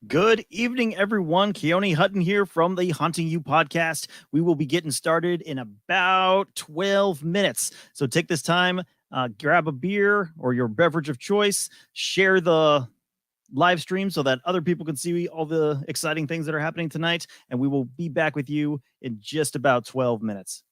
Good evening, everyone. Keone Hutton here from the Hunting You podcast. We will be getting started in about 12 minutes. So take this time, grab a beer or your beverage of choice, share the live stream so that other people can see all the exciting things that are happening tonight. And we will be back with you in just about 12 minutes.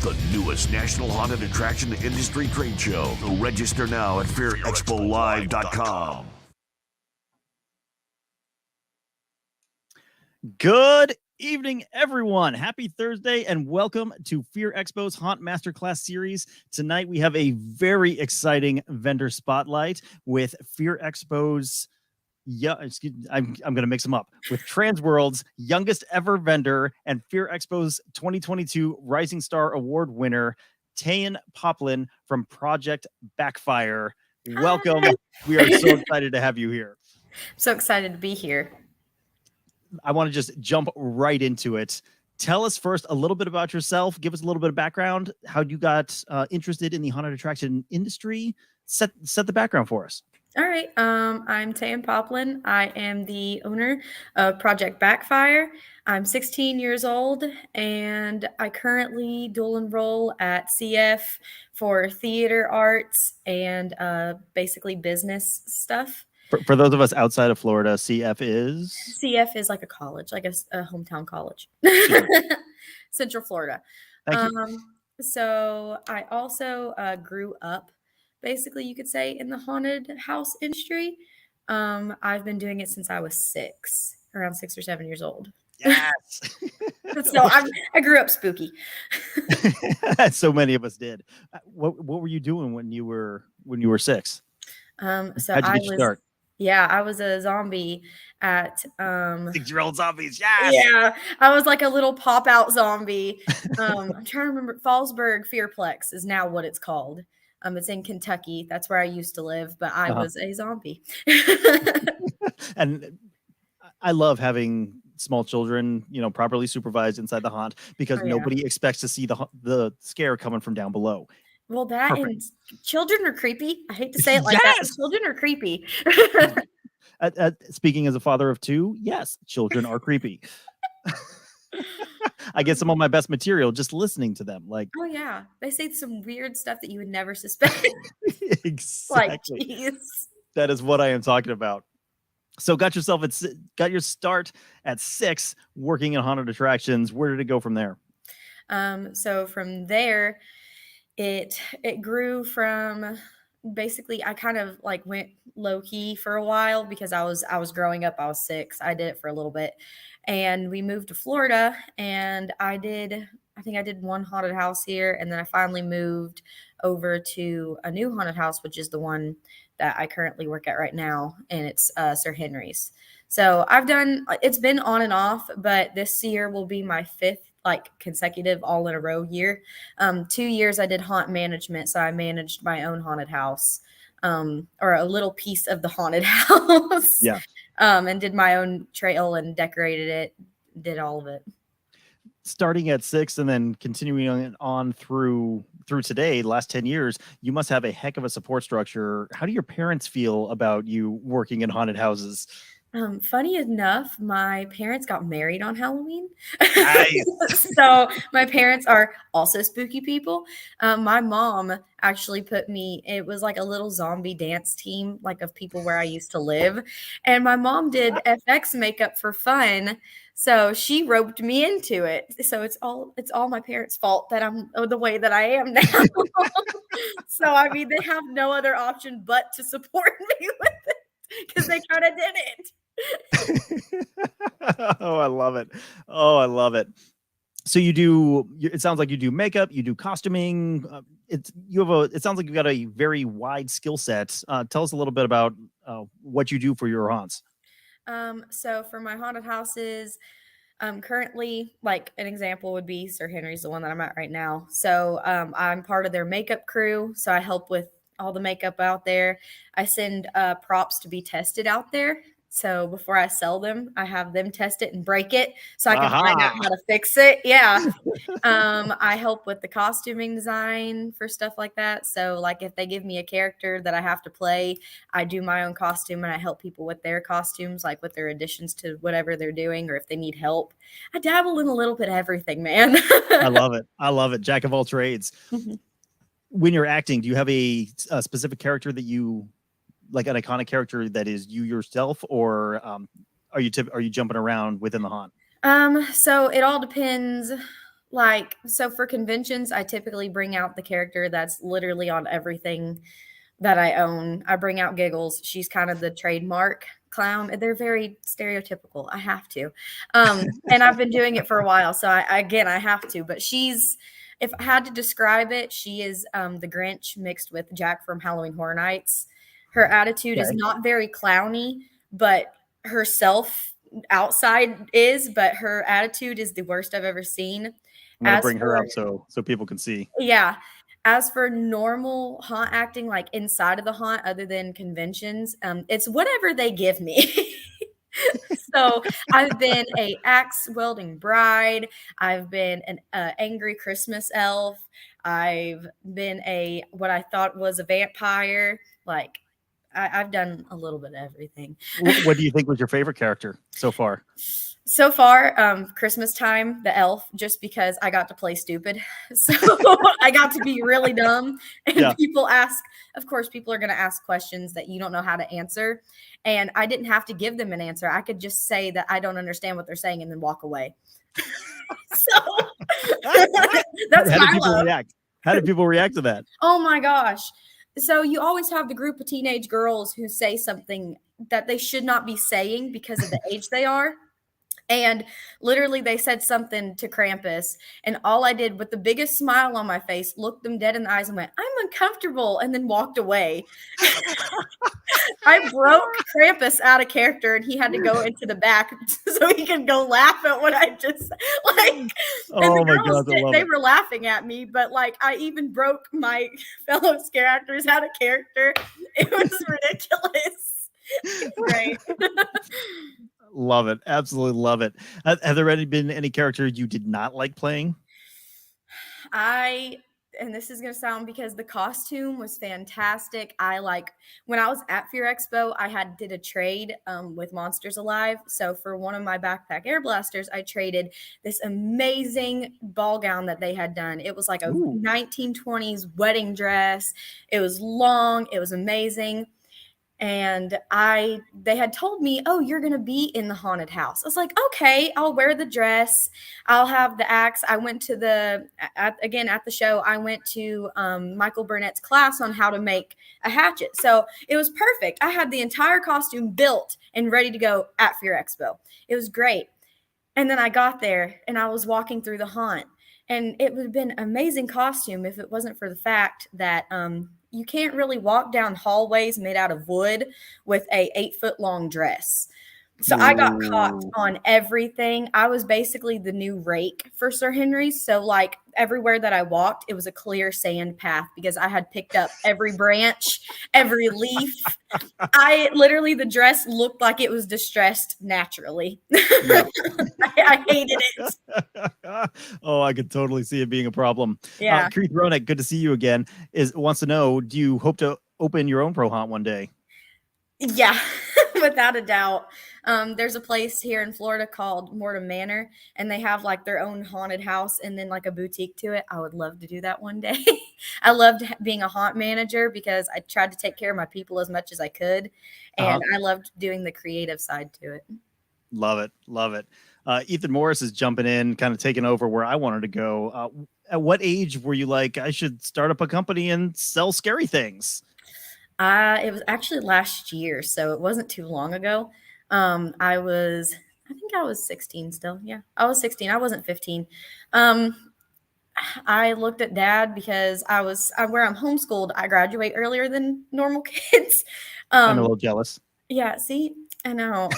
The newest national haunted attraction industry trade show. Register now at fearexpolive.com. Good evening, everyone. Happy Thursday and welcome to Fear Expo's Haunt Masterclass series. Tonight we have a very exciting vendor spotlight with Fear Expo's I'm going to mix them up with Transworld's youngest ever vendor and Fear Expo's 2022 Rising Star Award winner, Tayan Poplin from Project Backfire. Welcome. We are so excited to have you here. So excited to be here. I want to just jump right into it. Tell us first a little bit about yourself. Give us a little bit of background, how you got interested in the haunted attraction industry. Set the background for us. All right. I'm Tayan Poplin. I am the owner of Project Backfire. I'm 16 years old, and I currently dual enroll at CF for theater arts and basically business stuff. For those of us outside of Florida, CF is like a college, like a hometown college. Central Florida. Thank you. So I also grew up, basically, you could say, in the haunted house industry. I've been doing it since I was around 6 or 7 years old. Yes. So I grew up spooky. So many of us did. What were you doing when you were 6? So How'd you get your start? I was a zombie at 6-year-old zombies. Yes. yeah, I was like a little pop out zombie. I'm trying to remember. Fallsburg Fearplex is now what it's called. It's in Kentucky. That's where I used to live, but I Uh-huh. was a zombie. And I love having small children, properly supervised inside the haunt because Oh yeah. nobody expects to see the scare coming from down below. Well, that Perfect. and children are creepy. I hate to say it like that, but Yes. children are creepy. Speaking as a father of 2, yes, children are creepy. I get some of my best material just listening to them. Like, Oh yeah, they say some weird stuff that you would never suspect. Like, exactly. jeez. That is what I am talking about. So got your start at 6 working in haunted attractions. Where did it go from there? So from there, it grew from basically I kind of like went low key for a while because I was growing up. I was 6. I did it for a little bit, and we moved to Florida, and I think I did one haunted house here, and then I finally moved over to a new haunted house, which is the one that I currently work at right now, and it's Sir Henry's. So it's been on and off, but this year will be my 5th like consecutive all in a row year. 2 years I did haunt management, so I managed my own haunted house, or a little piece of the haunted house. Yeah. And did my own trail and decorated it, did all of it. Starting at 6 and then continuing on through today, the last 10 years, you must have a heck of a support structure. How do your parents feel about you working in haunted houses? Funny enough, my parents got married on Halloween. Nice. So my parents are also spooky people. My mom actually it was like a little zombie dance team, like of people where I used to live. And my mom did FX makeup for fun. So she roped me into it. So it's all my parents' fault that I'm the way that I am now. So I mean, they have no other option but to support me with it because they kind of did it. Oh, I love it. Oh, I love it. So it sounds like you do makeup, you do costuming. It sounds like you've got a very wide skill set. Tell us a little bit about what you do for your haunts. So for my haunted houses, currently, like an example would be Sir Henry's, the one that I'm at right now. So I'm part of their makeup crew. So I help with all the makeup out there. I send props to be tested out there. So before I sell them, I have them test it and break it so I can find out how to fix it. Yeah. I help with the costuming design for stuff like that. So like if they give me a character that I have to play, I do my own costume and I help people with their costumes, like with their additions to whatever they're doing, or if they need help. I dabble in a little bit of everything, man. I love it. I love it. Jack of all trades. Mm-hmm. When you're acting, do you have a specific character that you like, an iconic character that is you yourself, or are you jumping around within the haunt? So it all depends. Like, so for conventions, I typically bring out the character that's literally on everything that I own. I bring out Giggles. She's kind of the trademark clown. They're very stereotypical. I have to. And I've been doing it for a while. So I have to, but if I had to describe it, she is the Grinch mixed with Jack from Halloween Horror Nights. Her attitude is not very clowny, but herself outside is, but her attitude is the worst I've ever seen. I'm gonna bring her up so people can see. Yeah. As for normal haunt acting, like inside of the haunt, other than conventions, it's whatever they give me. So I've been a axe wielding bride. I've been an angry Christmas elf. I've been what I thought was a vampire. Like I've done a little bit of everything. What do you think was your favorite character so far? So far, Christmas time, the elf, just because I got to play stupid. So I got to be really dumb. And people of course, people are going to ask questions that you don't know how to answer. And I didn't have to give them an answer. I could just say that I don't understand what they're saying and then walk away. So that's How did people react? How did people react to that? Oh my gosh. So you always have the group of teenage girls who say something that they should not be saying because of the age they are. And literally, they said something to Krampus, and all I did with the biggest smile on my face, looked them dead in the eyes and went, "I'm uncomfortable," and then walked away. I broke Krampus out of character, and he had to go into the back so he could go laugh at what I just like. And Oh the my girls, God, I love they it. were laughing at me, but like I even broke my fellow characters out of character. It was ridiculous. It was great. Love it. Absolutely love it. Have there been any character you did not like playing? And this is going to sound because the costume was fantastic. When I was at Fear Expo, did a trade with Monsters Alive. So for one of my backpack air blasters, I traded this amazing ball gown that they had done. It was like a Ooh. 1920s wedding dress. It was long. It was amazing. And they had told me, "Oh, you're going to be in the haunted house." I was like, "Okay, I'll wear the dress. I'll have the axe." I went to at the show, I went to Michael Burnett's class on how to make a hatchet. So it was perfect. I had the entire costume built and ready to go at Fear Expo. It was great. And then I got there and I was walking through the haunt, and it would have been an amazing costume if it wasn't for the fact that you can't really walk down hallways made out of wood with a 8-foot long dress. So I got caught Ooh. on everything. I was basically the new rake for Sir Henry's. So like everywhere that I walked, it was a clear sand path because I had picked up every branch, every leaf. The dress looked like it was distressed naturally. Yep. I hated it. Oh, I could totally see it being a problem. Yeah. Keith Roenick, good to see you again. Wants to know, do you hope to open your own pro haunt one day? Yeah, without a doubt. There's a place here in Florida called Mortem Manor, and they have like their own haunted house and then like a boutique to it. I would love to do that one day. I loved being a haunt manager because I tried to take care of my people as much as I could, and I loved doing the creative side to it. Love it. Love it. Ethan Morris is jumping in, kind of taking over where I wanted to go. At what age were you like, I should start up a company and sell scary things? It was actually last year, so it wasn't too long ago. I think I was 16 still. Yeah, I was 16. I wasn't 15. I looked at Dad because where I'm homeschooled, I graduate earlier than normal kids. I'm a little jealous. Yeah, see, I know.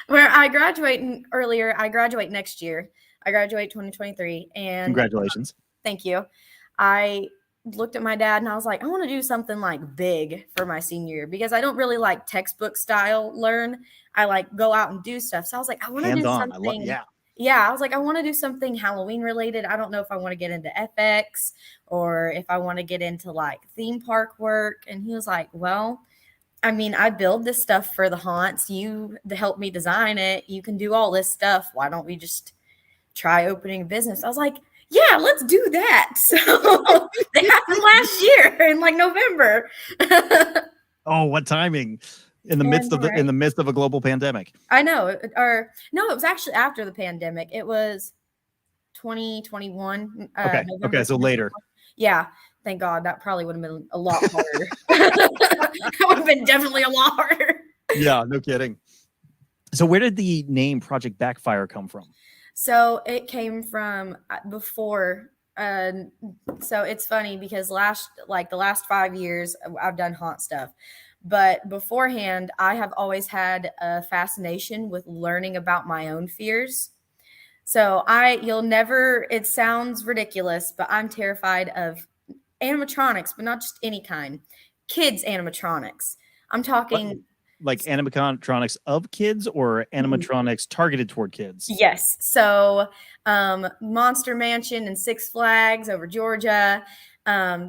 Where I graduate earlier, I graduate next year. I graduate 2023, and Congratulations. thank you. I looked at my dad and I was like, I want to do something like big for my senior year because I don't really like textbook style learn. I like go out and do stuff. So I was like, I want to do Hands-on. something. Yeah. Yeah, I was like, I want to do something Halloween related. I don't know if I want to get into FX or if I want to get into like theme park work. And he was like, well, I mean, I build this stuff for the haunts. You to help me design it. You can do all this stuff. Why don't we just try opening a business? I was like, yeah, let's do that. So it happened last year in like November. Oh, what timing! In the midst of a global pandemic. I know. Or no, it was actually after the pandemic. It was 2021. Okay. November Okay. So later. Yeah. Thank God. That probably would have been a lot harder. That would have been definitely a lot harder. Yeah. No kidding. So where did the name Project Backfire come from? So it came from before. So it's funny because the last 5 years I've done haunt stuff, but beforehand I have always had a fascination with learning about my own fears. So it sounds ridiculous, but I'm terrified of animatronics, but not just any kind. Kids animatronics. I'm talking like animatronics of kids or animatronics targeted toward kids? Yes. So Monster Mansion and Six Flags over Georgia,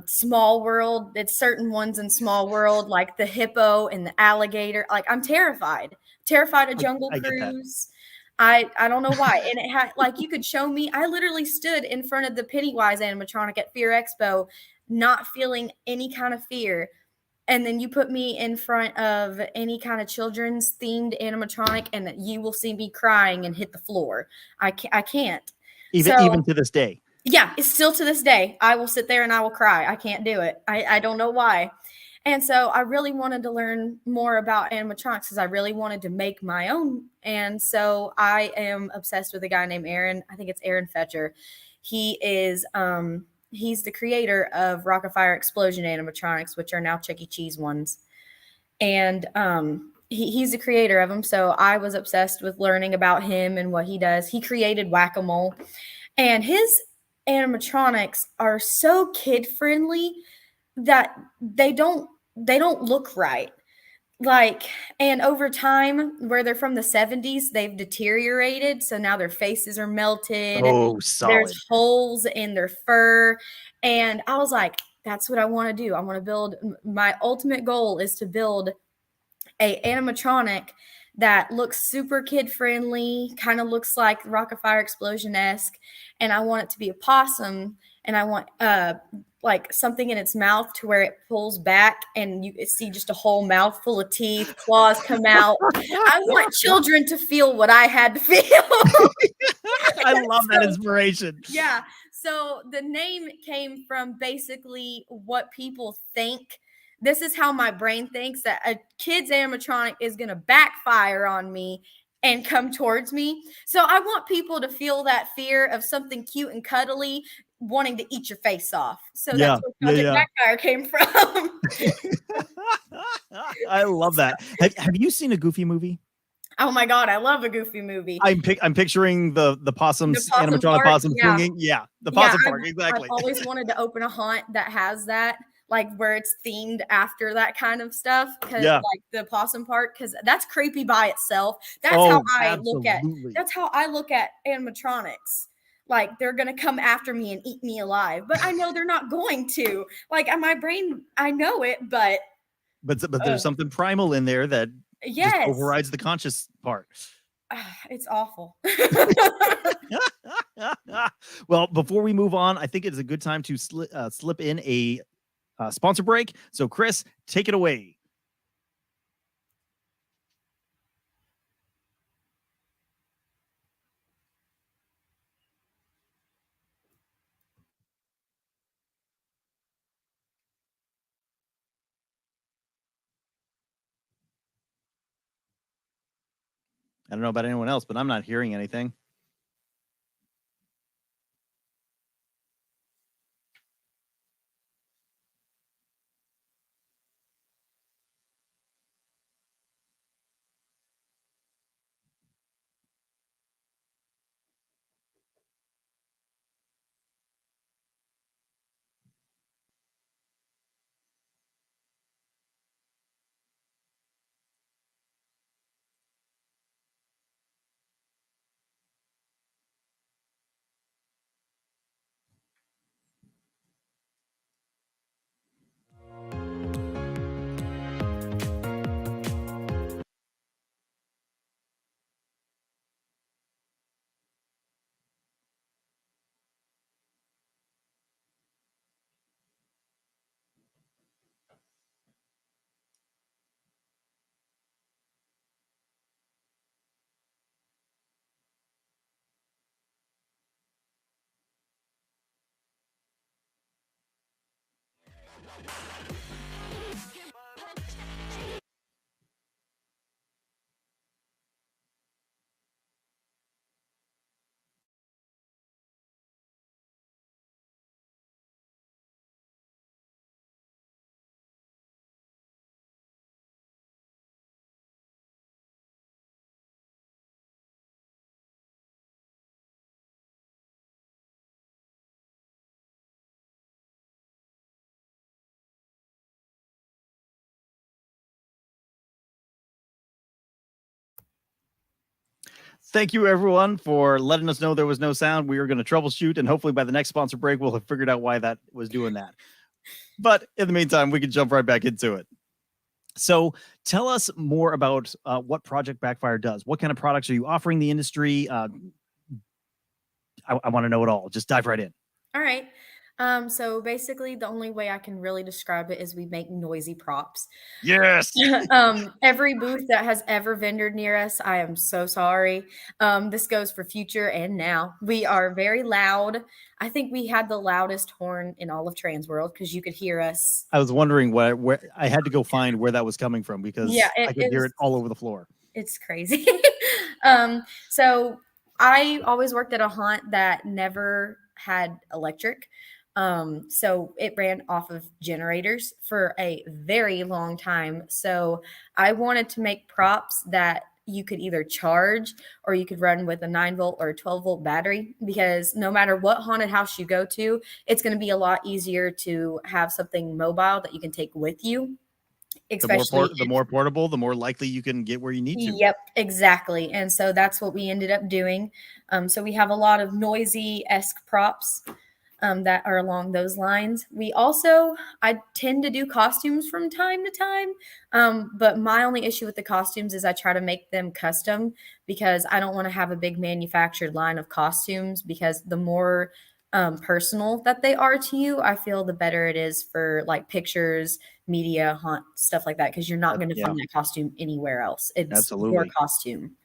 Small World. It's certain ones in Small World, like the hippo and the alligator. Like I'm terrified of Jungle Cruise. I don't know why. And it had like you could show me. I literally stood in front of the Pennywise animatronic at Fear Expo, not feeling any kind of fear. And then you put me in front of any kind of children's themed animatronic and you will see me crying and hit the floor. I can't. Even to this day. Yeah, it's still to this day. I will sit there and I will cry. I can't do it. I don't know why. And so I really wanted to learn more about animatronics because I really wanted to make my own. And so I am obsessed with a guy named Aaron. I think it's Aaron Fetcher. He is he's the creator of Rockafire Explosion animatronics, which are now Chuck E. Cheese ones. And he's the creator of them. So I was obsessed with learning about him and what he does. He created Whack-A-Mole, and his animatronics are so kid friendly that they don't look right. Like, and over time, where they're from the 70s, they've deteriorated. So now their faces are melted. Oh, There's solid. holes in their fur. And I was like, that's what I want to do. I want to build, my ultimate goal is to build a animatronic that looks super kid friendly, kind of looks like Rockafire Explosion esque, and I want it to be a possum, and I want like something in its mouth to where it pulls back and you see just a whole mouth full of teeth, claws come out. I want children to feel what I had to feel. I love that inspiration. Yeah. So the name came from basically what people think. This is how my brain thinks that a kid's animatronic is going to backfire on me and come towards me. So I want people to feel that fear of something cute and cuddly wanting to eat your face off. So Yeah, that's where Project Backfire came from. I love that. Have you seen a Goofy movie? Oh my God, I love a Goofy movie. I'm picturing the possums, The possum animatronic park, possum yeah. swinging. Yeah, the possum park, I've exactly. always wanted to open a haunt that has that, like where it's themed after that kind of stuff. Yeah. Like the possum park, because that's creepy by itself. That's Oh, how I absolutely. that's how I look at animatronics. Like they're gonna come after me and eat me alive, but I know they're not going to. Like my brain, I know it, but there's something primal in there that just yes, overrides the conscious part. it's awful. Well, before we move on, I think it's a good time to slip in a sponsor break. So, Chris, take it away. I don't know about anyone else, but I'm not hearing anything. Thank you, everyone, for letting us know there was no sound. We are going to troubleshoot, and hopefully by the next sponsor break, we'll have figured out why that was doing that. But in the meantime, we can jump right back into it. So tell us more about what Project Backfire does. What kind of products are you offering the industry? I want to know it all. Just dive right in. All right. So basically, the only way I can really describe it is we make noisy props. Yes. Every booth that has ever vendored near us, I am so sorry. This goes for future and now. We are very loud. I think we had the loudest horn in all of Trans World because you could hear us. I was wondering where I had to go find where that was coming from because Yeah, I could hear it all over the floor. it's crazy. So I always worked at a haunt that never had electric. So it ran off of generators for a very long time. So I wanted to make props that you could either charge or you could run with a 9 volt or a 12-volt battery, because no matter what haunted house you go to, it's going to be a lot easier to have something mobile that you can take with you. Especially The more portable, the more likely you can get where you need to. Yep, exactly. And so that's what we ended up doing. So we have a lot of noisy-esque props that are along those lines. I tend to do costumes from time to time. But my only issue with the costumes is I try to make them custom because I don't want to have a big manufactured line of costumes, because the more personal that they are to you, I feel the better it is for like pictures, media, haunt, stuff like that, because you're not going to find that costume anywhere else. It's Absolutely your costume.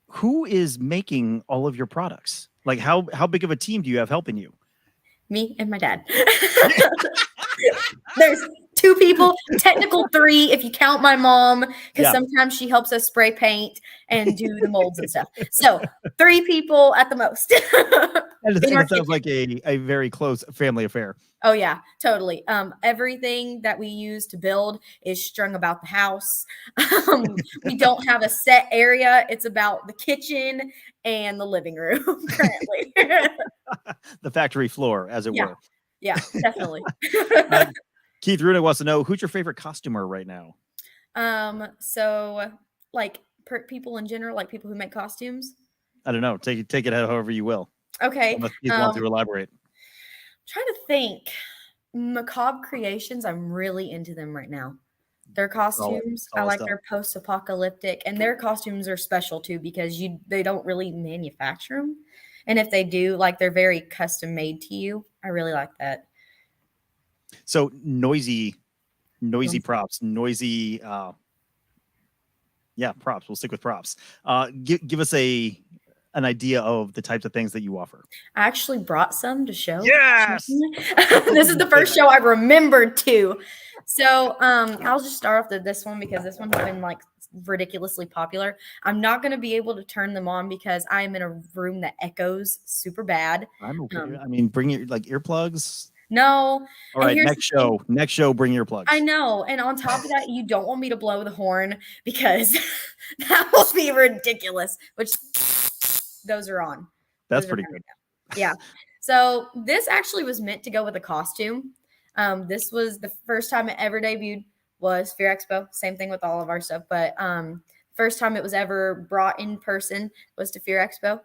Who is making all of your products? Like how big of a team do you have helping you? Me and my dad. There's 2 people, technical 3 if you count my mom, because sometimes she helps us spray paint and do the molds and stuff. So 3 people at the most. It sounds like a very close family affair. Oh yeah, totally. Everything that we use to build is strung about the house. We don't have a set area. It's about the kitchen and the living room currently. The factory floor, as it were. Yeah, definitely. Keith Runa wants to know, who's your favorite costumer right now? So like people in general, like people who make costumes. I don't know. Take it however you will. Okay. Unless Keith wants to elaborate. Trying to think. Macabre Creations, I'm really into them right now. Their costumes, I like their post-apocalyptic, and their costumes are special too because they don't really manufacture them. And if they do, like, they're very custom made to you. I really like that. So noisy props, props. We'll stick with props. Give us an idea of the types of things that you offer. I actually brought some to show. Yes. This is the first show I remembered to. So I'll just start off with this one because this one has been like ridiculously popular. I'm not going to be able to turn them on because I am in a room that echoes super bad. I'm okay. I mean, bring your earplugs. No. All right, next show, bring earplugs. I know. And on top of that, you don't want me to blow the horn because that will be ridiculous, which those are on. That's pretty good. Yeah. So this actually was meant to go with a costume. This was the first time it ever debuted was Fear Expo. Same thing with all of our stuff. But first time it was ever brought in person was to Fear Expo.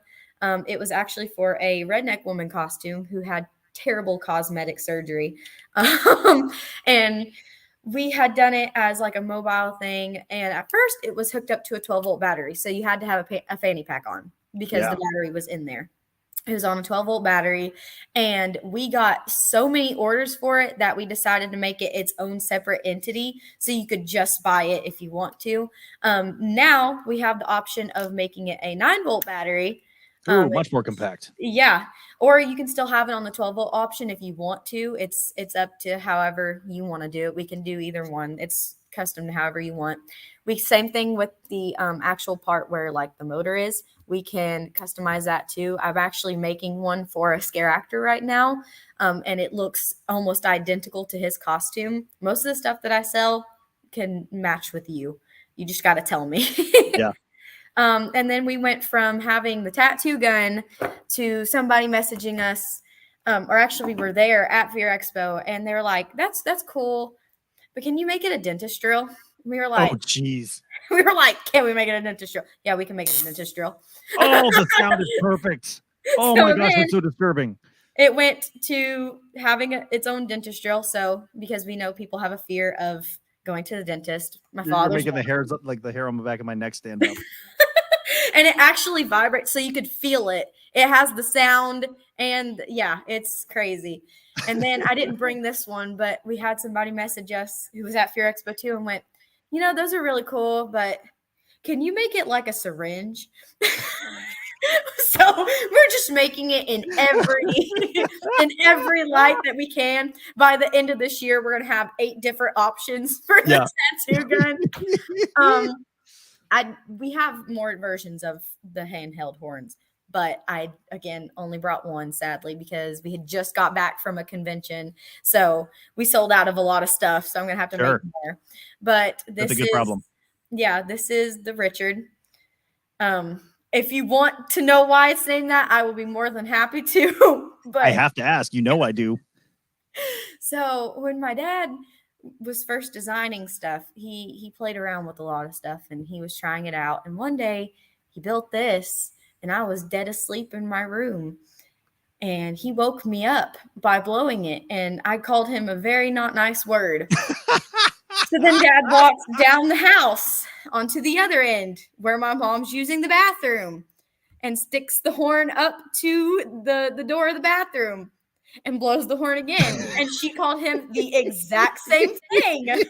It was actually for a redneck woman costume who had terrible cosmetic surgery. And we had done it as like a mobile thing. And at first it was hooked up to a 12-volt battery. So you had to have a fanny pack on because the battery was in there. It was on a 12-volt battery. And we got so many orders for it that we decided to make it its own separate entity. So you could just buy it if you want to. Now we have the option of making it a 9-volt battery. Much more compact. Yeah. Or you can still have it on the 12-volt option if you want to. It's up to however you want to do it. We can do either one. It's custom to however you want. Same thing with the actual part where like the motor is. We can customize that too. I'm actually making one for a scare actor right now. And it looks almost identical to his costume. Most of the stuff that I sell can match with you. You just got to tell me. Yeah. And then we went from having the tattoo gun to somebody messaging us, or actually we were there at Fear Expo, and they were like, that's cool, but can you make it a dentist drill? We were like, oh, geez. We were like, can we make it a dentist drill? Yeah, we can make it a dentist drill. Oh, the sound is perfect. Oh my gosh, that's so disturbing. It went to having its own dentist drill. So because we know people have a fear of going to the dentist. My father's making the hairs like the hair on the back of my neck stand up. And it actually vibrates, so you could feel it It has the sound, and yeah, it's crazy. And then I didn't bring this one, but we had somebody message us who was at Fear Expo 2 and went, those are really cool, but can you make it like a syringe? So we're just making it in every light that we can. By the end of this year, we're gonna have 8 different options for the tattoo gun. We have more versions of the handheld horns, but I again only brought one, sadly, because we had just got back from a convention, so we sold out of a lot of stuff. So I'm gonna have to make more. But this That's a good problem. Yeah, this is the Richard. If you want to know why it's named that, I will be more than happy to. But I have to ask. I do. So when my dad was first designing stuff, he played around with a lot of stuff and he was trying it out. And one day he built this, and I was dead asleep in my room. And he woke me up by blowing it, and I called him a very not nice word. So then Dad walks down the house onto the other end where my mom's using the bathroom and sticks the horn up to the door of the bathroom and blows the horn again. And she called him the exact same thing.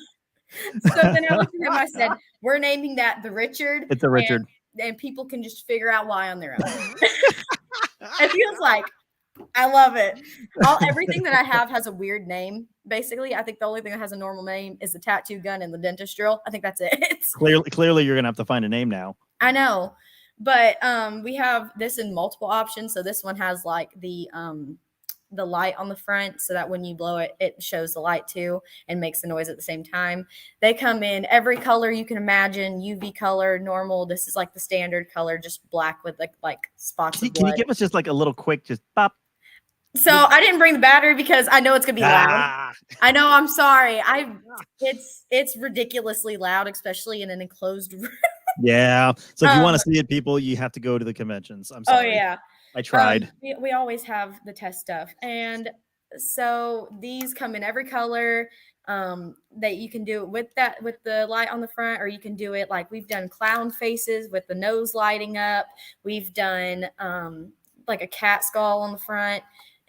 So then I looked at him, I said, we're naming that the Richard. It's a Richard. And people can just figure out why on their own. It feels like, I love it. Everything that I have has a weird name. Basically, I think the only thing that has a normal name is the tattoo gun and the dentist drill. I think that's it. Clearly, you're gonna have to find a name now. I know, but we have this in multiple options. So this one has like the light on the front, so that when you blow it, it shows the light too and makes the noise at the same time. They come in every color you can imagine: UV color, normal. This is like the standard color, just black with like spots of blood. Can you give us just like a little quick, just pop? So I didn't bring the battery because I know it's gonna be loud. I know. I'm sorry. It's ridiculously loud, especially in an enclosed room. Yeah. So if you want to see it, people, you have to go to the conventions. I'm sorry. Oh yeah. I tried. We always have the test stuff, and so these come in every color. That you can do it with the light on the front, or you can do it like we've done clown faces with the nose lighting up. We've done like a cat skull on the front.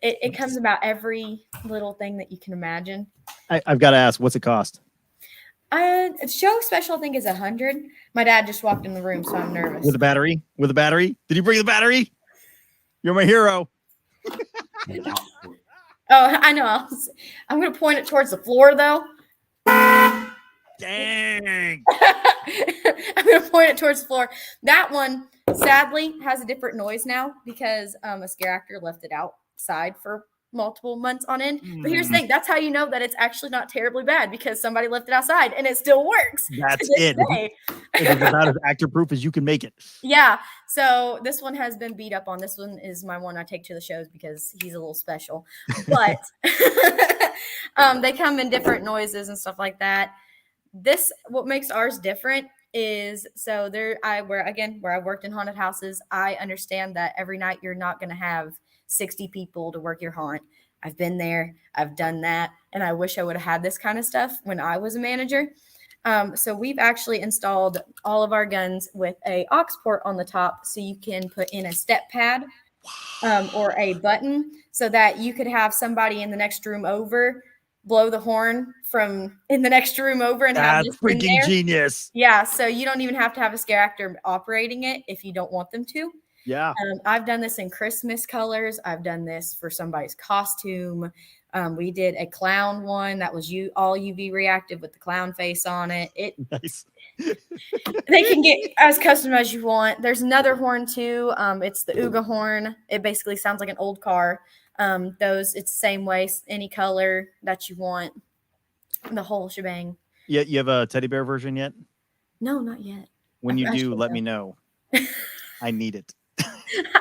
It comes about every little thing that you can imagine. I've got to ask, what's it cost? Show special, I think, is $100. My dad just walked in the room, so I'm nervous. With a battery? Did you bring the battery? You're my hero. Oh, I know. I'm going to point it towards the floor, though. Dang. I'm going to point it towards the floor. That one, sadly, has a different noise now because a scare actor left it outside for multiple months on end. But here's the thing. That's how you know that it's actually not terribly bad, because somebody left it outside and it still works. That's it. It is about as actor-proof as you can make it. Yeah. So this one has been beat up on. This one is my one I take to the shows because he's a little special. But they come in different noises and stuff like that. What makes ours different is, so where I worked in haunted houses, I understand that every night you're not going to have 60 people to work your haunt. I've been there, I've done that, and I wish I would have had this kind of stuff when I was a manager. So we've actually installed all of our guns with a aux port on the top, so you can put in a step pad or a button, so that you could have somebody in the next room over blow the horn from in the next room over and have this freaking in there. Genius. Yeah, so you don't even have to have a scare actor operating it if you don't want them to. Yeah. I've done this in Christmas colors. I've done this for somebody's costume. We did a clown one that was all UV reactive with the clown face on it. Nice. They can get as custom as you want. There's another horn too. It's the Ooga horn. It basically sounds like an old car. It's the same way, any color that you want, the whole shebang. Yeah, you have a teddy bear version yet? No, not yet. When you do, let me know. I need it.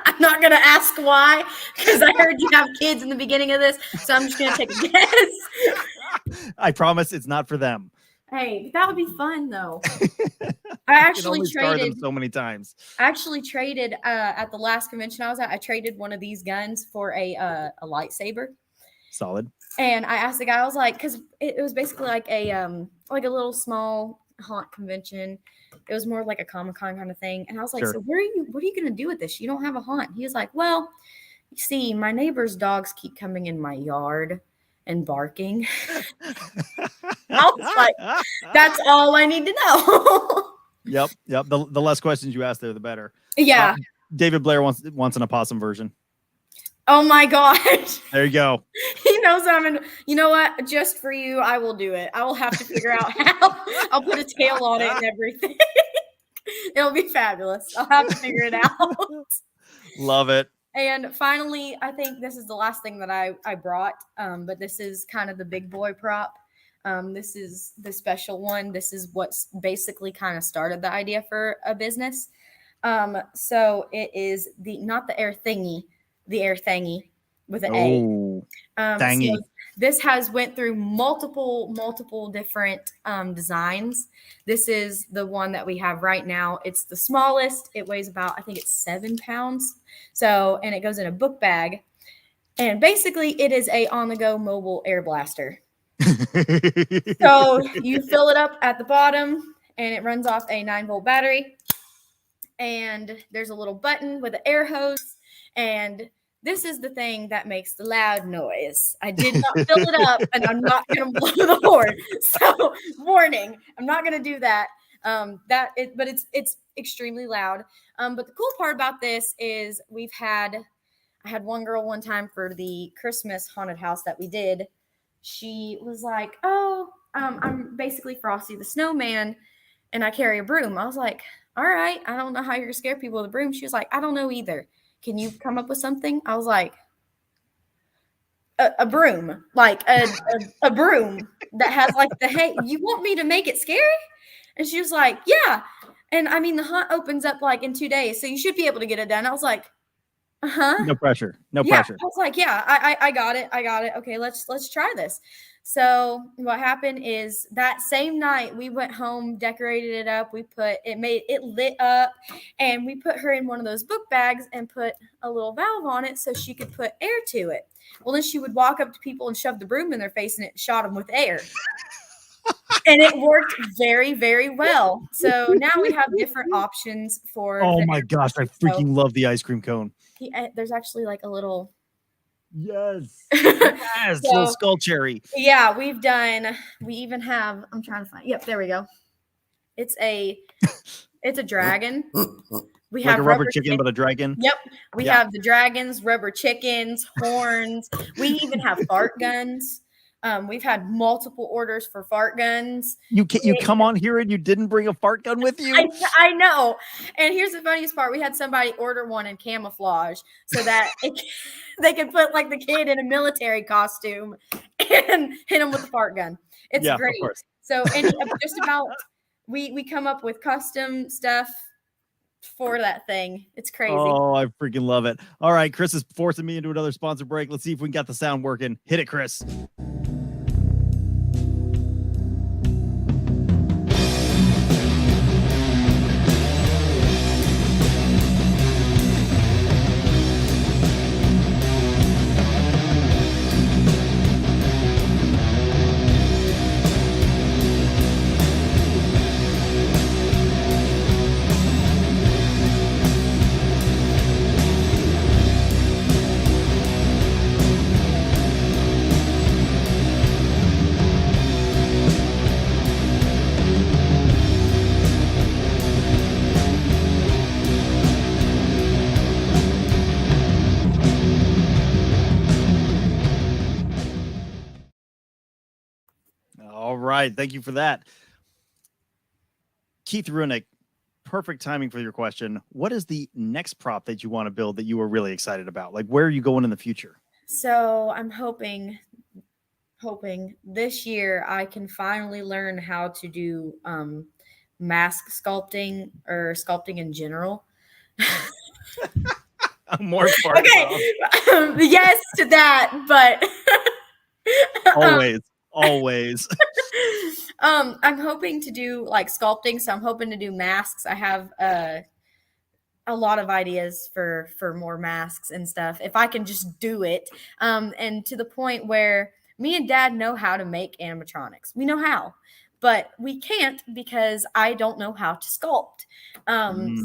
I'm not gonna ask why, because I heard you have kids in the beginning of this, so I'm just gonna take a guess. I promise it's not for them. Hey, that would be fun though. I actually traded them so many times. At the last convention I was at. I traded one of these guns for a lightsaber. Solid. And I asked the guy, I was like, because it was basically like a little small haunt convention. It was more like a Comic-Con kind of thing. And I was like, Sure. so what are you going to do with this? You don't have a haunt. He was like, well, you see, my neighbor's dogs keep coming in my yard and barking. I was like, that's all I need to know. Yep. The less questions you ask there, the better. Yeah. David Blair wants an opossum version. Oh my gosh. There you go. He knows I'm in. You know what? Just for you, I will do it. I will have to figure out how. I'll put a tail on it and everything. It'll be fabulous. I'll have to figure it out. Love it. And finally, I think this is the last thing that I brought, but this is kind of the big boy prop. This is the special one. This is what's basically kind of started the idea for a business. So it is not the air thingy, the air thingy with an Oh, A. thangy. So this has went through multiple different designs. This is the one that we have right now. It's the smallest. It weighs about, I think it's 7 pounds. So, and it goes in a book bag. And basically it is a on-the-go mobile air blaster. So you fill it up at the bottom and it runs off a 9-volt battery. And there's a little button with an air hose. And this is the thing that makes the loud noise. I did not fill it up and I'm not going to blow the horn. So warning, I'm not going to do that. But it's extremely loud. But the cool part about this is I had one girl one time for the Christmas haunted house that we did. She was like, oh, I'm basically Frosty the Snowman and I carry a broom. I was like, all right, I don't know how you're going to scare people with a broom. She was like, I don't know either. Can you come up with something? I was like, a broom, like a broom that has like the hay. You want me to make it scary? And she was like, yeah. And I mean, the hunt opens up like in 2 days, so you should be able to get it done. I was like, No pressure. No yeah, pressure. I was like, yeah, I got it. Okay, let's try this. So what happened is that same night we went home, decorated it up. It lit up, and we put her in one of those book bags and put a little valve on it so she could put air to it. Well, then she would walk up to people and shove the broom in their face, and it shot them with air. And it worked very, very well. So now we have different options for. Oh my gosh, I freaking love the ice cream cone. There's actually like a little. Yes. Yes. So, little skull cherry. Yeah, we even have, I'm trying to find, yep, there we go. It's a dragon. We Like have a rubber chicken, but a dragon. Yep. We have the dragons, rubber chickens, horns. We even have fart guns. We've had multiple orders for fart guns. You come on here and you didn't bring a fart gun with you? I know. And here's the funniest part. We had somebody order one in camouflage so that they could put like the kid in a military costume and hit him with a fart gun. It's great. Of course. So just about we come up with custom stuff for that thing. It's crazy. Oh, I freaking love it. All right, Chris is forcing me into another sponsor break. Let's see if we can get the sound working. Hit it, Chris. All right. Thank you for that. Keith Runick, perfect timing for your question. What is the next prop that you want to build that you are really excited about? Like, where are you going in the future? So I'm hoping this year I can finally learn how to do mask sculpting or sculpting in general. More fart. Okay. Yes to that, but always. I'm hoping to do like sculpting, so I'm hoping to do masks. I have a lot of ideas for more masks and stuff if I can just do it. And to the point where me and Dad know how to make animatronics. We know how. but we can't because I don't know how to sculpt.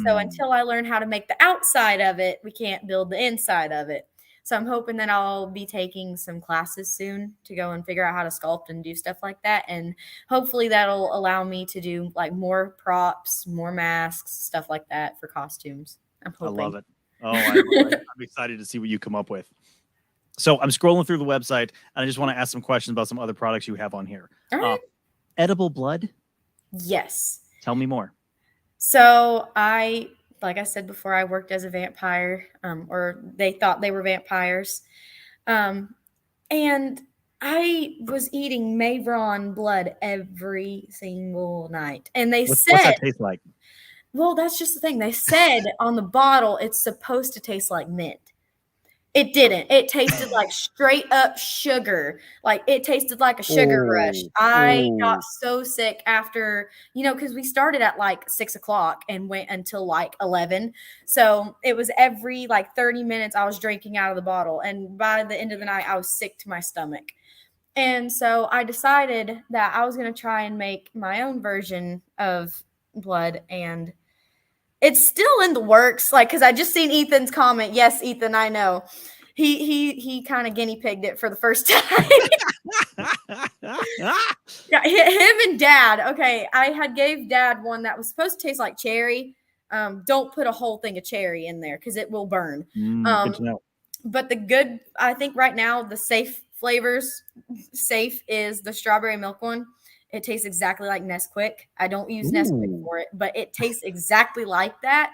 So until I learn how to make the outside of it, we can't build the inside of it. So I'm hoping that I'll be taking some classes soon to go and figure out how to sculpt and do stuff like that. And hopefully that'll allow me to do like more props, more masks, stuff like that for costumes. I'm hoping. I love it. Oh, I'm excited to see what you come up with. So I'm scrolling through the website and I just want to ask some questions about some other products you have on here. All right. Edible blood? Yes. Tell me more. So like I said before, I worked as a vampire, or they thought they were vampires. And I was eating Mavron blood every single night. And they What's said, that taste like? well, that's just the thing. They said on the bottle, it's supposed to taste like mint. It didn't. It tasted like straight up sugar. Like it tasted like a sugar rush. I got so sick after, because we started at like 6:00 and went until like 11. So it was every like 30 minutes I was drinking out of the bottle. And by the end of the night, I was sick to my stomach. And so I decided that I was going to try and make my own version of blood, and it's still in the works. Like, because I just seen Ethan's comment. Yes, Ethan, I know. He kind of guinea pigged it for the first time. Yeah, him and Dad. Okay, I had gave Dad one that was supposed to taste like cherry. Don't put a whole thing of cherry in there because it will burn. Good to know. But I think right now the safe flavors, safe is the strawberry milk one. It tastes exactly like Nesquik. I don't use Nesquik for it, but it tastes exactly like that.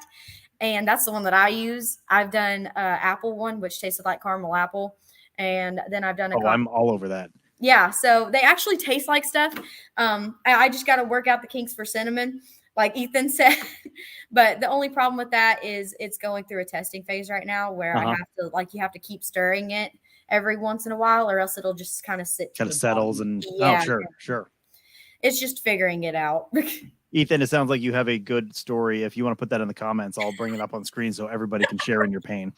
And that's the one that I use. I've done apple one, which tasted like caramel apple. And then I've done I'm all over that. Yeah. So they actually taste like stuff. I just got to work out the kinks for cinnamon, like Ethan said. But the only problem with that is it's going through a testing phase right now where I have to, you have to keep stirring it every once in a while, or else it'll just kind of sit. Kind of settles and sure. It's just figuring it out. Ethan, it sounds like you have a good story. If you want to put that in the comments, I'll bring it up on screen so everybody can share in your pain.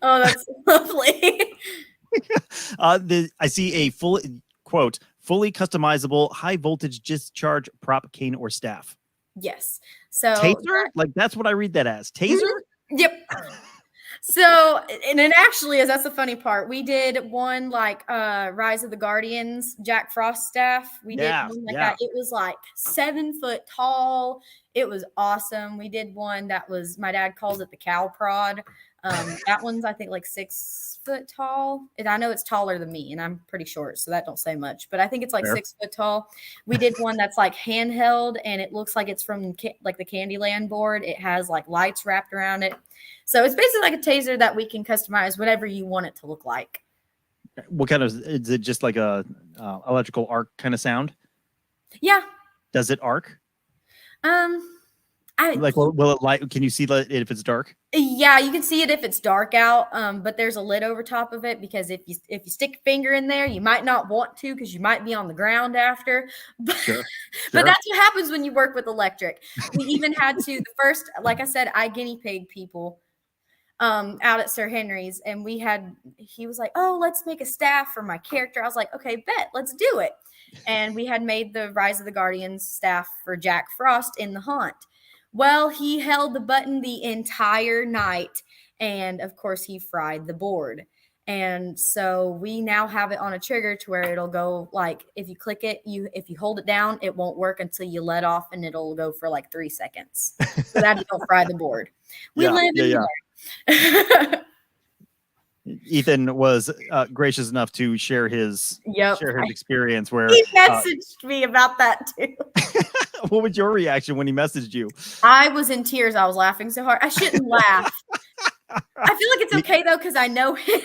Oh, that's lovely. I see a fully customizable high voltage discharge prop, cane, or staff. Yes. So taser? That's what I read that as. Taser? Yep. So, and it actually is, that's the funny part. We did one Rise of the Guardians, Jack Frost staff. We did one like that. It was like 7 foot tall. It was awesome. We did one that was, my dad calls it the cow prod. That one's, I think, like 6 foot tall. And I know it's taller than me, and I'm pretty short, so that don't say much. But I think it's like 6 foot tall. We did one that's like handheld, and it looks like it's from like the Candyland board. It has like lights wrapped around it. So it's basically like a taser that we can customize whatever you want it to look like. What kind of, is it just like a electrical arc kind of sound? Yeah. Does it arc? Will it light? Can you see it if it's dark? Yeah, you can see it if it's dark out. But there's a lid over top of it because if you stick your finger in there, you might not want to because you might be on the ground after. But, sure. But that's what happens when you work with electric. We even had to like I said, I guinea pig people out at Sir Henry's, and he was like, oh, let's make a staff for my character. I was like, okay, bet, let's do it. And we had made the Rise of the Guardians staff for Jack Frost in the haunt. Well, he held the button the entire night, and of course he fried the board. And so we now have it on a trigger to where it'll go if you click it, if you hold it down, it won't work until you let off, and it'll go for 3 seconds. So that you don't fry the board. We live in Ethan was gracious enough to share his experience where he messaged me about that too. What was your reaction when he messaged you? I was in tears. I was laughing so hard. I shouldn't laugh. I feel like it's okay though because I know him.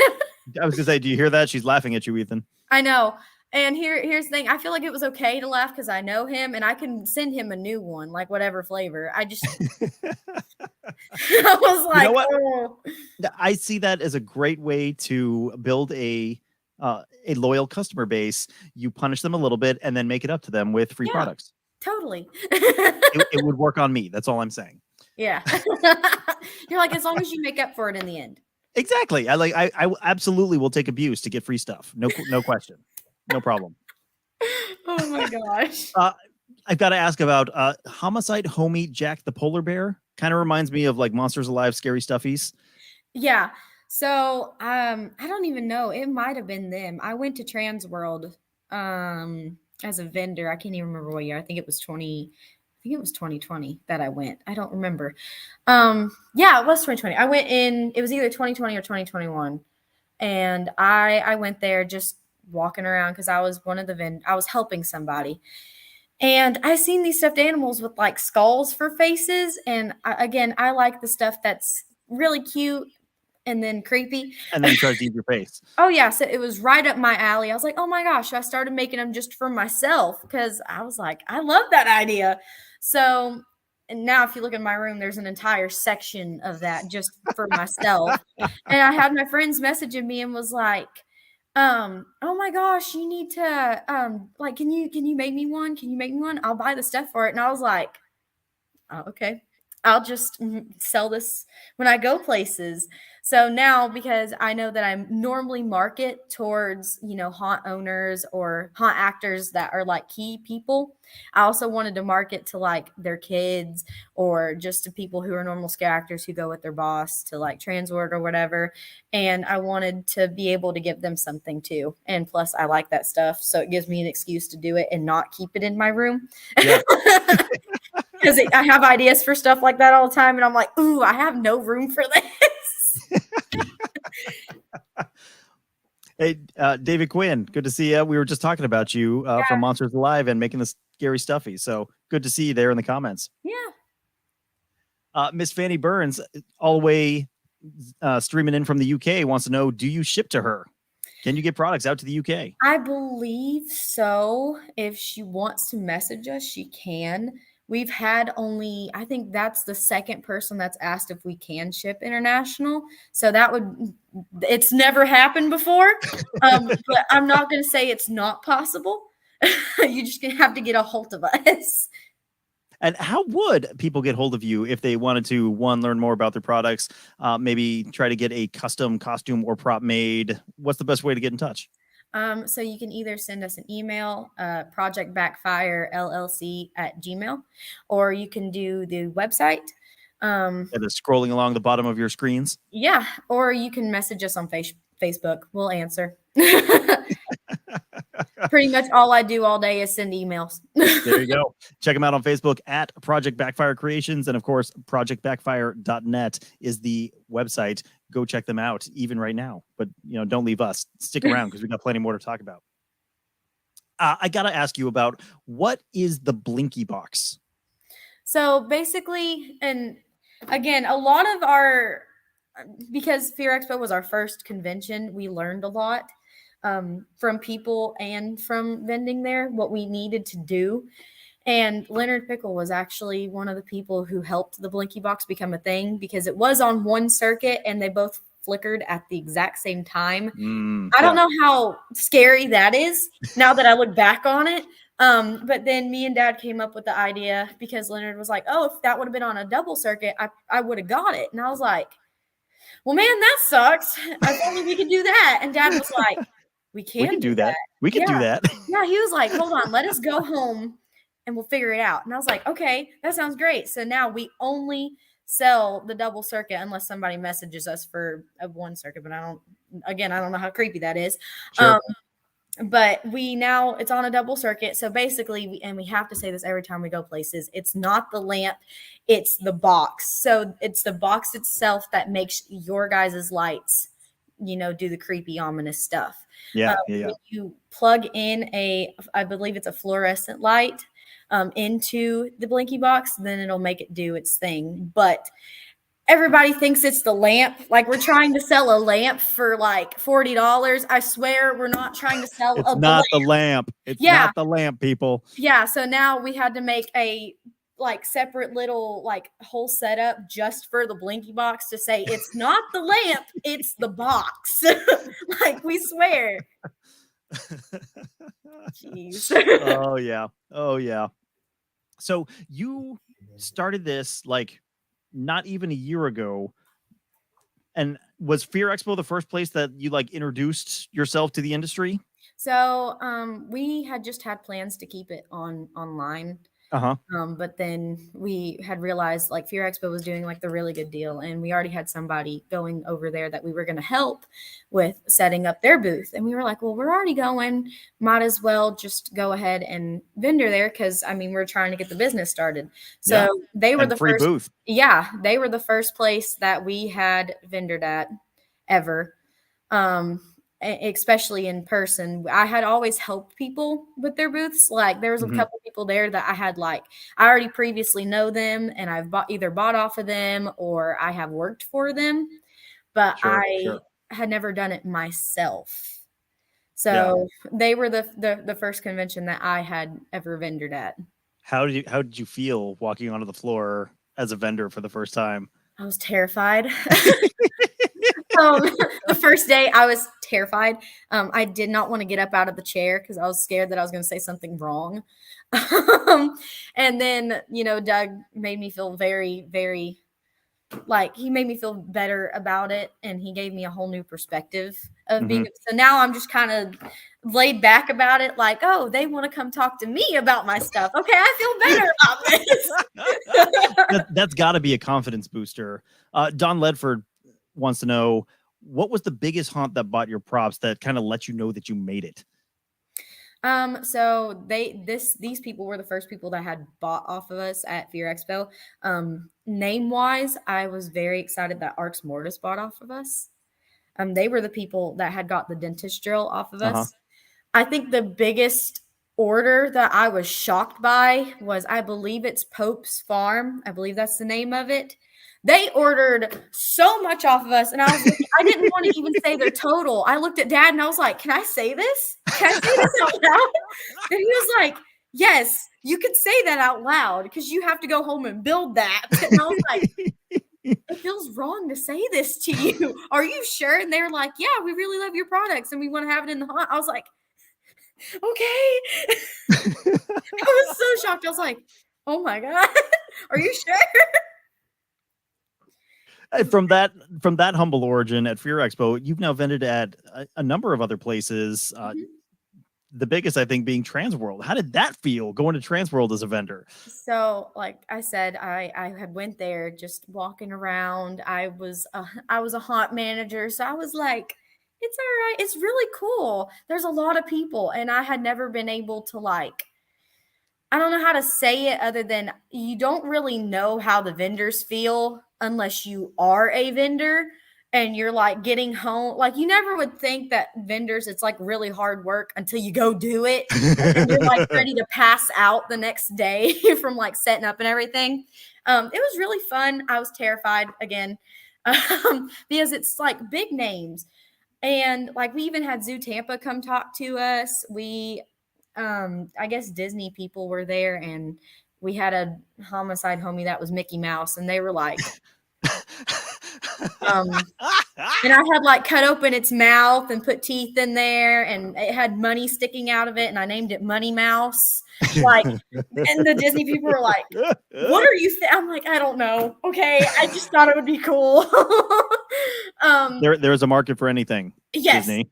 I was gonna say, do you hear that? She's laughing at you, Ethan. I know. And here's the thing. I feel like it was okay to laugh because I know him, and I can send him a new one, whatever flavor. I just I was like, you know what? Oh. I see that as a great way to build a loyal customer base. You punish them a little bit and then make it up to them with free products. Totally. it would work on me. That's all I'm saying. Yeah. You're like, as long as you make up for it in the end. Exactly. I absolutely will take abuse to get free stuff. No question. No problem. Oh my gosh. I've got to ask about Homicide Homie Jack the Polar Bear. Kind of reminds me of like Monsters Alive scary stuffies. Yeah. So, I don't even know. It might have been them. I went to Trans World as a vendor. I can't even remember what year. I think it was 2020 that I went. I don't remember. Yeah, it was 2020. I went in, it was either 2020 or 2021. And I went there just walking around because I was I was helping somebody. And I seen these stuffed animals with like skulls for faces. And again, I like the stuff that's really cute and then creepy. And then tries to eat your face. Oh yeah, so it was right up my alley. I was like, "Oh my gosh!" I started making them just for myself because I was like, "I love that idea." So, and now if you look in my room, there's an entire section of that just for myself. And I had my friends messaging me and was like, "Oh my gosh, you need to like, can you make me one? Can you make me one? I'll buy the stuff for it." And I was like, "Oh, okay. I'll just sell this when I go places." So now, because I know that I normally market towards, haunt owners or haunt actors that are like key people, I also wanted to market to like their kids or just to people who are normal scare actors who go with their boss to like Transword or whatever. And I wanted to be able to give them something too. And plus, I like that stuff. So it gives me an excuse to do it and not keep it in my room. Yeah. Because I have ideas for stuff like that all the time, and I'm like, ooh, I have no room for this. Hey, David Quinn, good to see you. We were just talking about you from Monsters Alive and making the scary stuffy. So good to see you there in the comments. Yeah. Miss Fanny Burns, all the way streaming in from the UK, wants to know, do you ship to her? Can you get products out to the UK? I believe so. If she wants to message us, she can. We've had I think that's the second person that's asked if we can ship international. So it's never happened before. But I'm not going to say it's not possible. You just have to get a hold of us. And how would people get hold of you if they wanted to, one, learn more about their products, maybe try to get a custom costume or prop made? What's the best way to get in touch? So you can either send us an email, Project Backfire LLC at Gmail, or you can do the website. That is scrolling along the bottom of your screens. Yeah, or you can message us on Facebook. We'll answer. Pretty much all I do all day is send emails. There you go. Check them out on Facebook at Project Backfire Creations. And of course, projectbackfire.net is the website. Go check them out even right now. But, don't leave us. Stick around because we've got plenty more to talk about. I got to ask you about, what is the Blinky Box? So basically, and again, because Fear Expo was our first convention, we learned a lot from people and from vending there, what we needed to do. And Leonard Pickle was actually one of the people who helped the Blinky Box become a thing, because it was on one circuit and they both flickered at the exact same time. I don't know how scary that is now that I look back on it. But then me and Dad came up with the idea, because Leonard was like, "Oh, if that would have been on a double circuit, I would have got it." And I was like, "Well, man, that sucks. I thought we could do that." And Dad was like, we can do that. We can do that. Yeah, he was like, "Hold on, let us go home and we'll figure it out." And I was like, "Okay, that sounds great." So now we only sell the double circuit unless somebody messages us for a one circuit, but I don't know how creepy that is. Sure. But it's on a double circuit. So basically, and we have to say this every time we go places, it's not the lamp, it's the box. So it's the box itself that makes your guys' lights, do the creepy, ominous stuff. Yeah. When you plug in I believe it's a fluorescent light into the Blinky Box, then it'll make it do its thing. But everybody thinks it's the lamp. Like, we're trying to sell a lamp for like $40. I swear we're not trying to sell it's not the lamp. It's not the lamp, people. Yeah. So now we had to make a separate little whole setup just for the Blinky Box to say it's not the lamp, it's the box. We swear. Jeez. Oh yeah. So you started this not even a year ago, and was Fear Expo the first place that you introduced yourself to the industry? So we had just had plans to keep it online. Uh-huh. But then we had realized like Fear Expo was doing like the really good deal, and we already had somebody going over there that we were going to help with setting up their booth. And we were like, well, we're already going, might as well just go ahead and vendor there, because I mean, we're trying to get the business started. So they were And the free first booth. Yeah, they were the first place that we had vendored at ever. Especially in person. I had always helped people with their booths. Like there was a couple people there that I had like, I already previously know them, and I've either bought off of them or I have worked for them, but I had never done it myself. So they were the first convention that I had ever vendored at. How did you feel walking onto the floor as a vendor for the first time? I was terrified. The first day I was terrified. I did not want to get up out of the chair because I was scared that I was going to say something wrong. And then, Doug made me feel very, very, like, he made me feel better about it. And he gave me a whole new perspective of being. So now I'm just kind of laid back about it. Like, oh, they want to come talk to me about my stuff. Okay, I feel better about this. That's got to be a confidence booster. Don Ledford wants to know, what was the biggest haunt that bought your props that kind of let you know that you made it? So these people were the first people that had bought off of us at Fear Expo. Name wise, I was very excited that Arx Mortis bought off of us. They were the people that had got the dentist drill off of us. I think the biggest order that I was shocked by was, I believe it's Pope's Farm. I believe that's the name of it. They ordered so much off of us, and I didn't want to even say their total. I looked at Dad and I was like, "Can I say this? Can I say this out loud?" And he was like, "Yes, you could say that out loud because you have to go home and build that." And I was like, "It feels wrong to say this to you. Are you sure?" And they were like, "Yeah, we really love your products and we want to have it in the haunt." I was like, "Okay." I was so shocked. I was like, "Oh my God, are you sure?" From that humble origin at Fear Expo, you've now vended at a number of other places. The biggest, I think, being Transworld. How did that feel, going to Transworld as a vendor? So, like I said, I had went there just walking around. I was a haunt manager, so I was like, it's all right. It's really cool. There's a lot of people, and I had never been able to, like, I don't know how to say it other than you don't really know how the vendors feel unless you are a vendor and you're like getting home. Like, you never would think that vendors, it's like really hard work until you go do it. And you're like ready to pass out the next day from like setting up and everything. It was really fun. I was terrified again because it's like big names. And like we even had Zoo Tampa come talk to us. I guess Disney people were there, and we had a homicide homie that was Mickey Mouse, and they were like, and I had like cut open its mouth and put teeth in there, and it had money sticking out of it, and I named it Money Mouse. Like, and the Disney people were like, "What are you?" I'm like, "I don't know. Okay, I just thought it would be cool." There is a market for anything. Yes, Disney.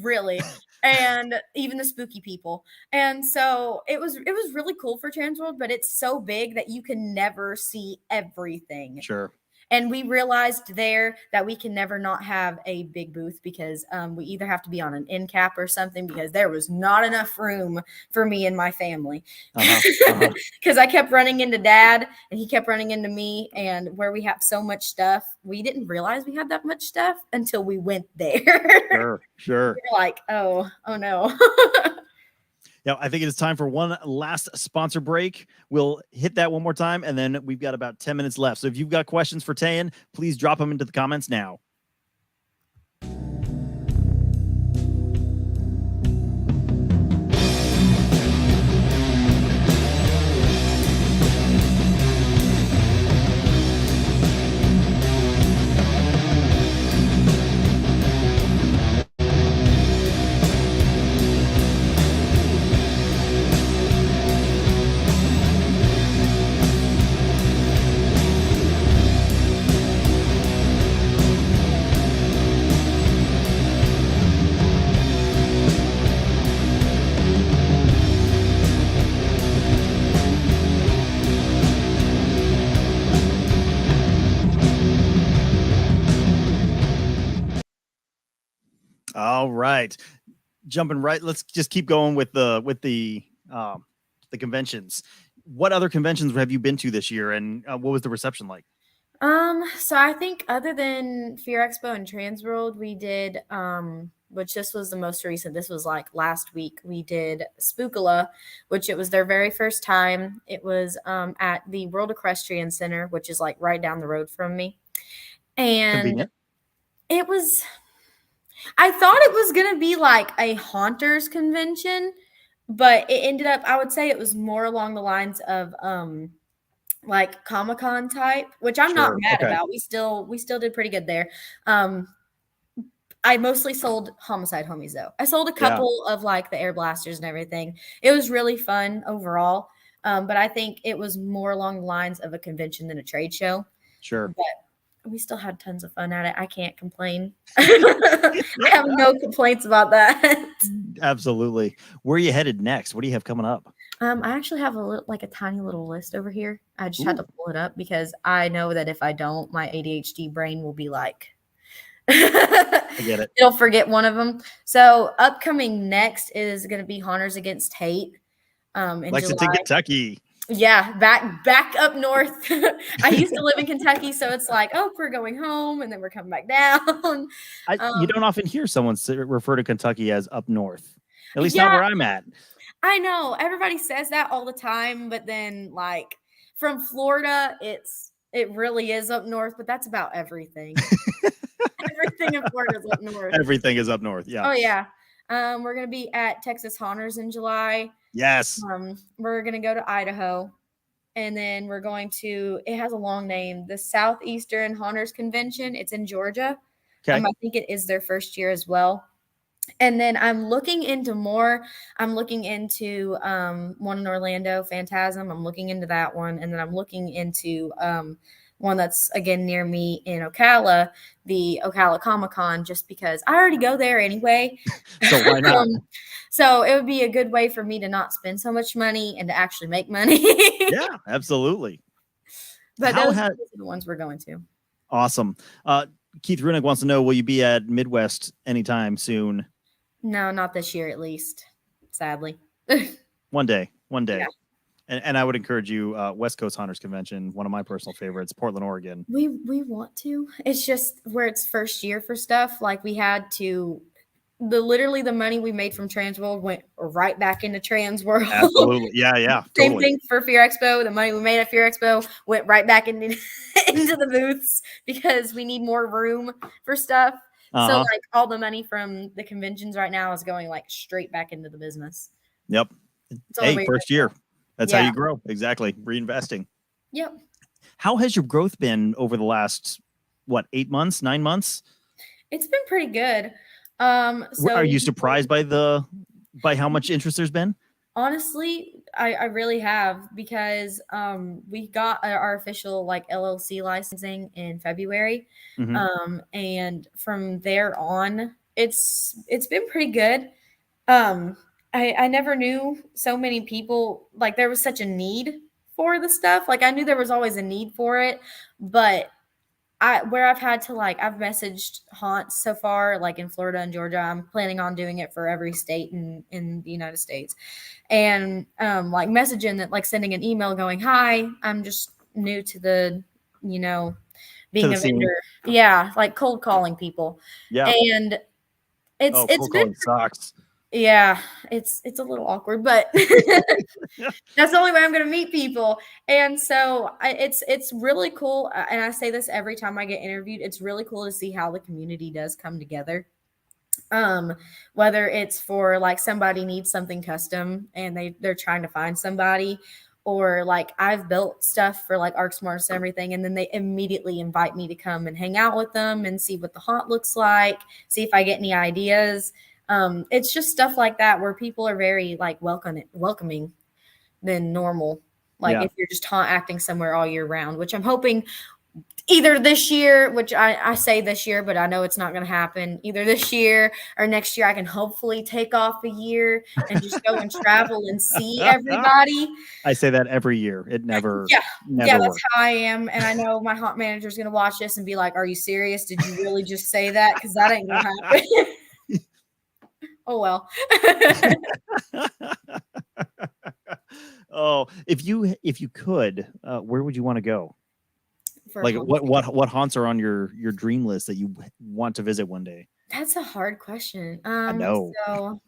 Really. And even the spooky people. And so it was really cool for Transworld, but it's so big that you can never see everything. Sure. And we realized there that we can never not have a big booth because we either have to be on an end cap or something, because there was not enough room for me and my family. Because I kept running into Dad and he kept running into me, and where we have so much stuff, we didn't realize we had that much stuff until we went there. Sure. We're like, oh no. Now, I think it is time for one last sponsor break. We'll hit that one more time, and then we've got about 10 minutes left. So if you've got questions for Tayan, please drop them into the comments now. All right. Jumping right. Let's just keep going with the conventions. What other conventions have you been to this year, and what was the reception like? So I think other than Fear Expo and Transworld, we did which this was the most recent. This was like last week. We did Spookala, which it was their very first time. It was at the World Equestrian Center, which is like right down the road from me. And Convenient. it was I thought it was gonna be like a haunters convention, but it ended up, I would say it was more along the lines of like Comic-Con type, which I'm not Sure. mad Okay. about. We still did pretty good there. I mostly sold Homicide Homies though. I sold a Yeah. couple of like the air blasters and everything. It was really fun overall. But I think it was more along the lines of a convention than a trade show. Sure. But we still had tons of fun at it. I can't complain. I have no complaints about that. Absolutely. Where are you headed next? What do you have coming up? I actually have a tiny little list over here. I just had to pull it up because I know that if I don't, my ADHD brain will be like, I get it. it'll forget one of them. So upcoming next is going to be Haunters Against Hate. In Lexington, July. Kentucky. Yeah, back up north. I used to live in Kentucky, so it's like, oh, we're going home, and then we're coming back down. You don't often hear someone refer to Kentucky as up north. At least Yeah. not where I'm at. I know everybody says that all the time, but then like from Florida, it really is up north, but that's about everything. Everything in Florida is up north. Everything is up north. Yeah. Oh yeah. We're gonna be at Texas Haunters in July. Yes. We're gonna go to Idaho, and then we're going to. It has a long name. The Southeastern Haunters Convention. It's in Georgia. Okay. I think it is their first year as well. And then I'm looking into more. I'm looking into one in Orlando, Phantasm. I'm looking into that one. And then I'm looking into one that's, again, near me in Ocala, the Ocala Comic-Con, just because I already go there anyway. So why not? So it would be a good way for me to not spend so much money and to actually make money. Yeah, absolutely. But those are the ones we're going to. Awesome. Keith Runick wants to know, will you be at Midwest anytime soon? No, not this year, at least, sadly. One day. Yeah. And I would encourage you, West Coast Hunters Convention, one of my personal favorites, Portland, Oregon. We want to. It's just where it's first year for stuff. Like we had to, literally the money we made from Transworld went right back into Transworld. Absolutely. Yeah. Same thing for Fear Expo. The money we made at Fear Expo went right back into the booths because we need more room for stuff. So like all the money from the conventions right now is going like straight back into the business. Yep. Hey, first year. That's how you grow. Exactly. Reinvesting. Yep. How has your growth been over the last, 8 months, 9 months? It's been pretty good. So are you surprised by how much interest there's been? Honestly, I really have, because we got our official like LLC licensing in February. Mm-hmm. And from there on, it's been pretty good. I never knew so many people, like there was such a need for the stuff. Like I knew there was always a need for it, but where I've had to I've messaged haunts so far, like in Florida and Georgia. I'm planning on doing it for every state in the United States. And like messaging that, like sending an email going, hi, I'm just new to the, being a vendor. Yeah. Like cold calling people. Yeah. And it's been sucks. Yeah, it's a little awkward, but that's the only way I'm going to meet people. And so it's really cool. And I say this every time I get interviewed. It's really cool to see how the community does come together. Whether it's for like somebody needs something custom and they're trying to find somebody, or like I've built stuff for like Arc Smarts and everything, and then they immediately invite me to come and hang out with them and see what the haunt looks like, see if I get any ideas. It's just stuff like that where people are very like welcoming than normal. Like if you're just haunt acting somewhere all year round, which I'm hoping either this year, which I say this year, but I know it's not going to happen, either this year or next year. I can hopefully take off a year and just go and travel and see everybody. I say that every year. It never. Yeah, that's works. how I am. And I know my haunt manager is going to watch this and be like, are you serious? Did you really just say that? Because that ain't going to happen. Oh, well. Oh, if you could, where would you want to go? For Like haunting. what haunts are on your dream list that you want to visit one day? That's a hard question. I know. So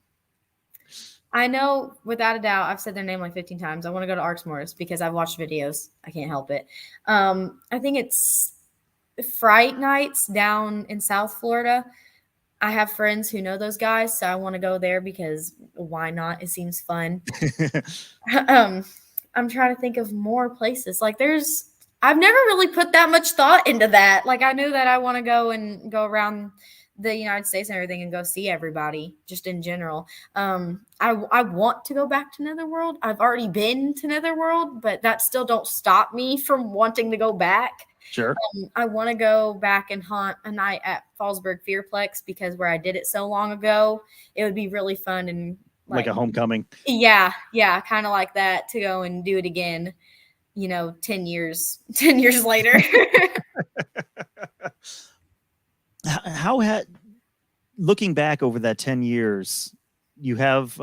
I know without a doubt, I've said their name like 15 times. I want to go to Arksmoors because I've watched videos. I can't help it. I think it's Fright Nights down in South Florida. I have friends who know those guys, so I want to go there because why not? It seems fun. um, I'm trying to think of more places. Like I've never really put that much thought into that. Like I know that I want to go around the United States and everything and go see everybody just in general. I want to go back to Netherworld. I've already been to Netherworld, but that still don't stop me from wanting to go back. Sure. I want to go back and haunt a night at Fallsburg Fearplex because where I did it so long ago, it would be really fun and Like a homecoming. Yeah, kind of like that to go and do it again. 10 years later. How had looking back over that 10 years, you have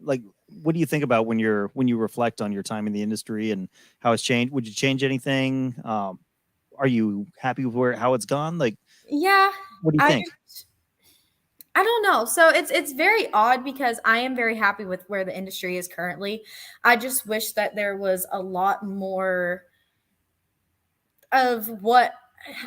like what do you think about when you reflect on your time in the industry and how it's changed? Would you change anything? Are you happy with how it's gone? Like, Yeah, what do you think? I don't know. So it's very odd because I am very happy with where the industry is currently. I just wish that there was a lot more of what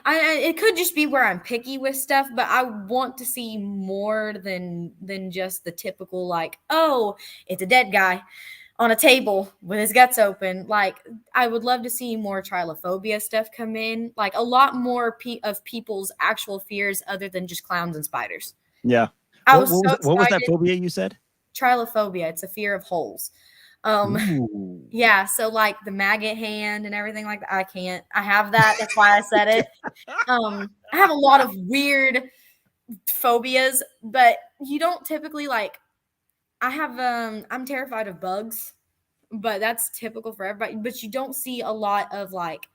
it could just be where I'm picky with stuff, but I want to see more than just the typical like, oh, it's a dead guy on a table with his guts open. Like I would love to see more trylophobia stuff come in, like a lot more of people's actual fears other than just clowns and spiders. Yeah. I What was so was what was that excited. phobia you said? Trylophobia. It's a fear of holes. Ooh. Yeah. So like the maggot hand and everything like that. I can't. I have that. That's why I said it. I have a lot of weird phobias, but you don't typically like. I have. I'm terrified of bugs, but that's typical for everybody. But you don't see a lot of like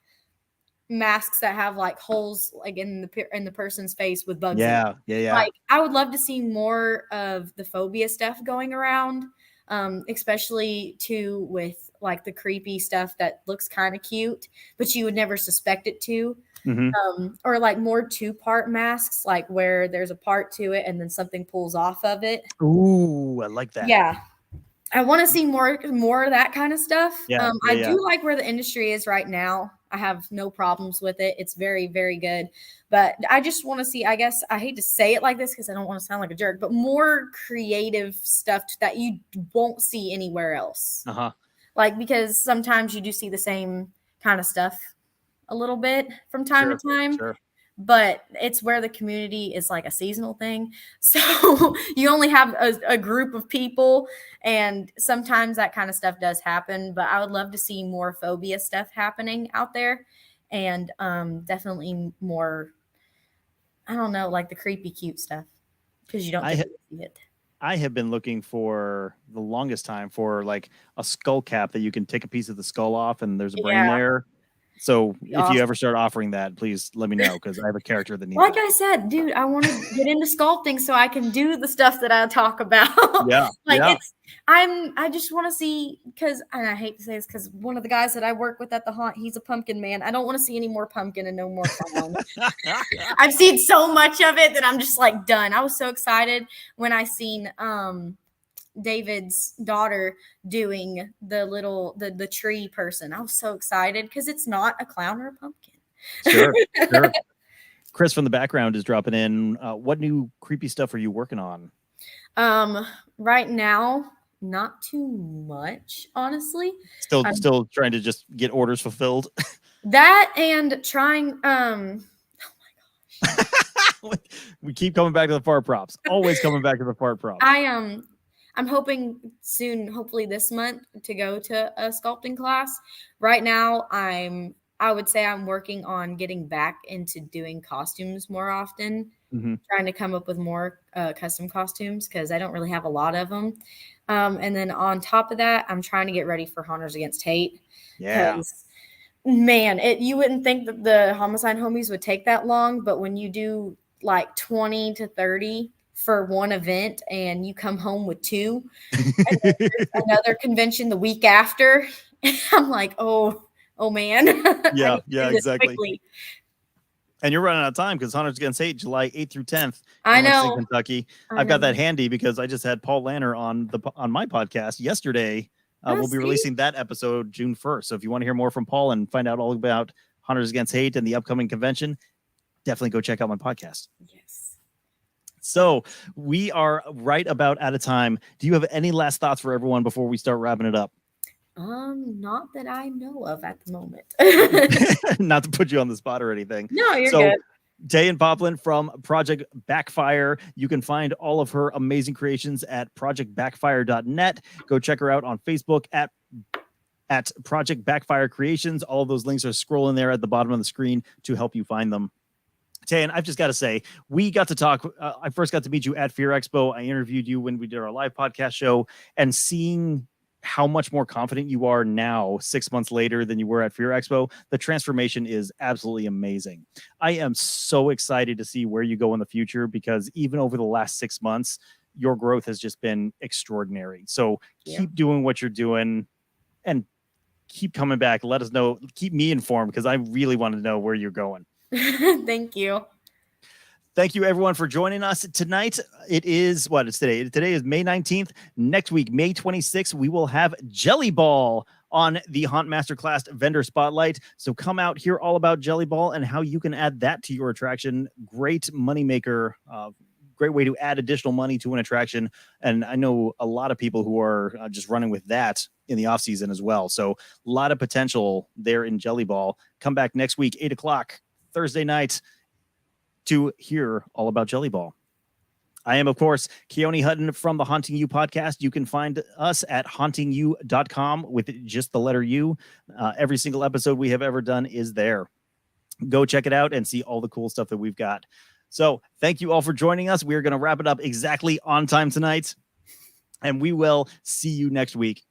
masks that have like holes like in the person's face with bugs in it. Yeah. Like I would love to see more of the phobia stuff going around, especially too with like the creepy stuff that looks kind of cute, but you would never suspect it to. Or like more 2-part masks, like where there's a part to it and then something pulls off of it. Ooh, I like that. Yeah. I want to see more of that kind of stuff. I Yeah. do like where the industry is right now. I have no problems with it. It's very, very good. But I just want to see, I guess, I hate to say it like this because I don't want to sound like a jerk, but more creative stuff that you won't see anywhere else. Uh-huh. Like, because sometimes you do see the same kind of stuff a little bit from time to time. Sure. But it's where the community is like a seasonal thing. So you only have a group of people, and sometimes that kind of stuff does happen. But I would love to see more phobia stuff happening out there, and definitely more, I don't know, like the creepy cute stuff, because you don't typically see it. I have been looking for the longest time for like a skull cap that you can take a piece of the skull off and there's a brain there. So if you ever start offering that, please let me know because I have a character that needs like that. I said, dude, I want to get into sculpting so I can do the stuff that I talk about. I just want to see, because, and I hate to say this because one of the guys that I work with at the haunt, he's a pumpkin man. I don't want to see any more pumpkin and no more clown. I've seen so much of it that I'm just like done. I was so excited when I seen David's daughter doing the tree person. I was so excited because it's not a clown or a pumpkin. Sure. Chris from the background is dropping in. What new creepy stuff are you working on? Right now, not too much, honestly. Still trying to just get orders fulfilled. That and trying. Oh my gosh. We keep coming back to the fart props. Always coming back to the fart props. I'm hoping soon, hopefully this month, to go to a sculpting class. Right now, I would say I'm working on getting back into doing costumes more often, trying to come up with more custom costumes because I don't really have a lot of them. And then on top of that, I'm trying to get ready for Hunters Against Hate. Yeah. Man, you wouldn't think that the Homicide Homies would take that long, but when you do like 20 to 30 for one event and you come home with two, and then there's another convention the week after. I'm like, oh man, I Yeah, need to do this exactly. quickly. And you're running out of time because Hunters Against Hate, July 8th through 10th I in Lexington, know. Kentucky. I I've got that know. handy because I just had Paul Lanner on my podcast yesterday. We'll be see? releasing that episode June 1st. So if you want to hear more from Paul and find out all about Hunters Against Hate and the upcoming convention, definitely go check out my podcast. Yes. So we are right about out of time. Do you have any last thoughts for everyone before we start wrapping it up? Not that I know of at the moment. Not to put you on the spot or anything. No, you're good. Tay and Poplin from Project Backfire. You can find all of her amazing creations at projectbackfire.net. Go check her out on Facebook at Project Backfire Creations. All of those links are scrolling there at the bottom of the screen to help you find them. Tay, and I've just got to say, we got to talk. I first got to meet you at Fear Expo. I interviewed you when we did our live podcast show, and seeing how much more confident you are now 6 months later than you were at Fear Expo, the transformation is absolutely amazing. I am so excited to see where you go in the future, because even over the last 6 months, your growth has just been extraordinary. So keep doing what you're doing and keep coming back. Let us know. Keep me informed, because I really want to know where you're going. Thank you. Thank you, everyone, for joining us tonight. It is what it's today. Today is May 19th. Next week, May 26th, we will have Jelly Ball on the Haunt Masterclass Vendor Spotlight. So come out, hear all about Jelly Ball and how you can add that to your attraction. Great moneymaker. Great way to add additional money to an attraction. And I know a lot of people who are just running with that in the off season as well. So a lot of potential there in Jelly Ball. Come back next week, 8 o'clock, Thursday night, to hear all about Jelly Ball. I am, of course, Keone Hutton from the Haunting You podcast. You can find us at hauntingyou.com with just the letter U. Every single episode we have ever done is there. Go check it out and see all the cool stuff that we've got. So thank you all for joining us. We're going to wrap it up exactly on time tonight, and we will see you next week.